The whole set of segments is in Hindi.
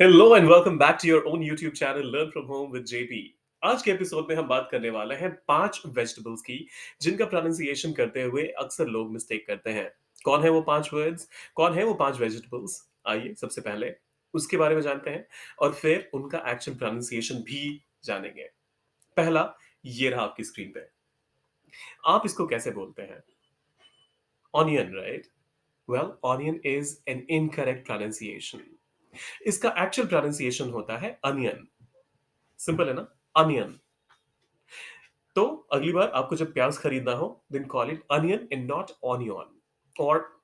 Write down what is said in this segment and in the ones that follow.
Hello and welcome back to your own YouTube channel learn from home with JP. आज के एपिसोड में हम बात करने वाले हैं 5 वेजिटेबल्स की जिनका प्रोनाउंसिएशन करते हुए अक्सर लोग मिस्टेक करते हैं। कौन है वो 5 वर्ड्स? कौन है वो 5 वेजिटेबल्स? आइए सबसे पहले उसके बारे में जानते हैं और फिर उनका एक्चुअल प्रोनाउंसिएशन भी जानेंगे। पहला, ये रहा आपकी स्क्रीन पे। आप इसको कैसे बोलते हैं? Onion, right? Well, onion is an incorrect pronunciation. इसका एक्चुअल प्रोनाउंसिएशन होता है अनियन। सिंपल है ना? अनियन। तो अगली बार आपको जब प्याज खरीदना हो then call it onion and not onion. और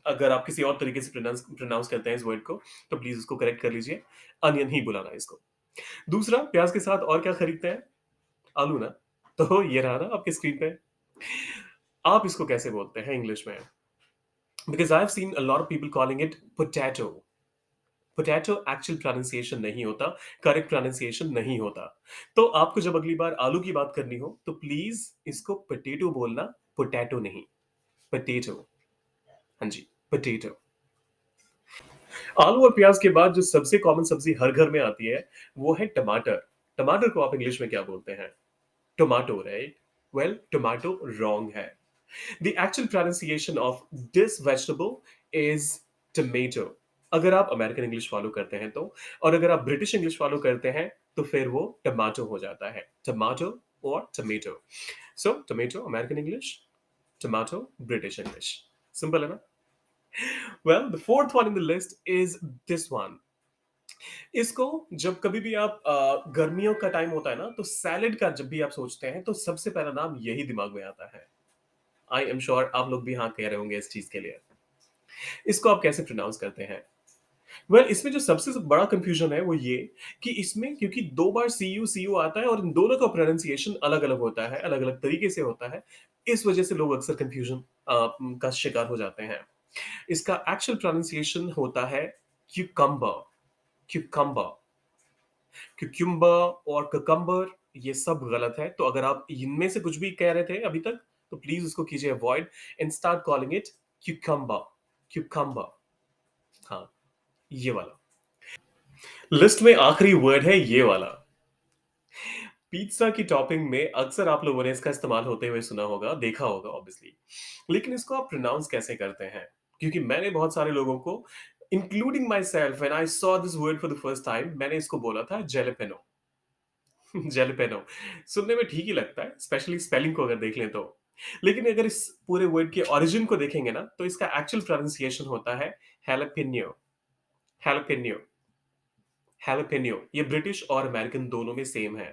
अगर आप किसी और तरीके से प्रोनाउंस करते हैं इस वर्ड को तो प्लीज उसको करेक्ट कर लीजिए। अनियन ही बुलाना है इसको। दूसरा, प्याज के साथ और क्या खरीदते हैं? आलू ना। तो ये रहा ना आपकी स्क्रीन पे। आप इसको कैसे बोलते हैं इंग्लिश में? Because I have seen a lot of people calling it potato. Potato actual pronunciation नहीं होता, करेक्ट प्रोनाउंसिएशन नहीं होता। तो आपको जब अगली बार आलू की बात करनी हो तो प्लीज इसको पोटैटो बोलना, पोटैटो नहीं, पोटैटो। हाँ जी, पोटैटो। आलू और प्याज के बाद जो सबसे कॉमन सब्जी हर घर में आती है वो है टमाटर। टमाटर को आप इंग्लिश में क्या बोलते हैं? Tomato, right? Well, tomato wrong है। The actual pronunciation of this vegetable is tomato. अगर आप अमेरिकन इंग्लिश फॉलो करते हैं तो, और अगर आप ब्रिटिश इंग्लिश फॉलो करते हैं तो फिर वो टमाटो हो जाता है। टमाटो और tomato. So tomato American English, tomato British English. Simple है ना? Well, the fourth one in the list is this one. इसको जब कभी भी आप गर्मियों का टाइम होता है ना तो सैलेड का जब भी आप सोचते हैं तो सबसे पहला नाम यही दिमाग में आता है। आई एम श्योर आप लोग भी हाँ कह रहे होंगे इस चीज के लिए। इसको आप कैसे प्रोनाउंस करते हैं? वेल, इसमें जो सबसे बड़ा कंफ्यूजन है वो ये कि इसमें क्योंकि 2 बार सी यू आता है और इन दोनों का प्रोनाउंसिएशन अलग-अलग होता है, अलग-अलग तरीके से होता है। इस वजह से लोग अक्सर कंफ्यूजन का शिकार हो जाते हैं। इसका एक्चुअल प्रोनाउंसिएशन होता है क्यूकम्बर, क्यूकम्बर, क्यूकम्बर और ककम्बर। ये सब गलत है। तो अगर आप इनमें से कुछ भी कह रहे थे अभी तक तो प्लीज उसको कीजिए avoid and start calling it cucumber, cucumber. हाँ, ये वाला। लिस्ट में आखिरी वर्ड है ये वाला। पिज्जा की टॉपिंग में अक्सर आप लोगों ने इसका इस्तेमाल होते हुए सुना होगा, देखा होगा ऑब्वियसली। लेकिन इसको आप प्रोनाउंस कैसे करते हैं? क्योंकि मैंने बहुत सारे लोगों को including my self when I saw this word for the first time मैंने इसको बोला था जेलेपेनो। जेलेपेनो सुनने में ठीक ही लगता है, स्पेशली स्पेलिंग को अगर देख लें तो। लेकिन अगर इस पूरे वर्ड के ओरिजिन को देखेंगे ना तो इसका एक्चुअल प्रोनाउंसिएशन होता है हैलापेनियो, हैलापेनियो, हैलापेनियो। ये ब्रिटिश और अमेरिकन दोनों में सेम है।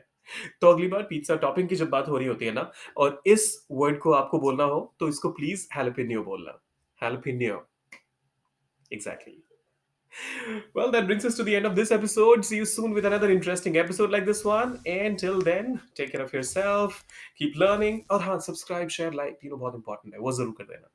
तो अगली बार पिज्जा टॉपिंग की जब बात हो रही होती है ना और इस वर्ड को आपको बोलना हो तो इसको प्लीज हैलापेनियो बोलना, हैलापेनियो। Exactly. Well, that brings us to the end of this episode. See you soon with another interesting episode like this one. And till then, take care of yourself, keep learning, और हाँ, subscribe, share, like, बहुत important है, वो जरूर कर देना।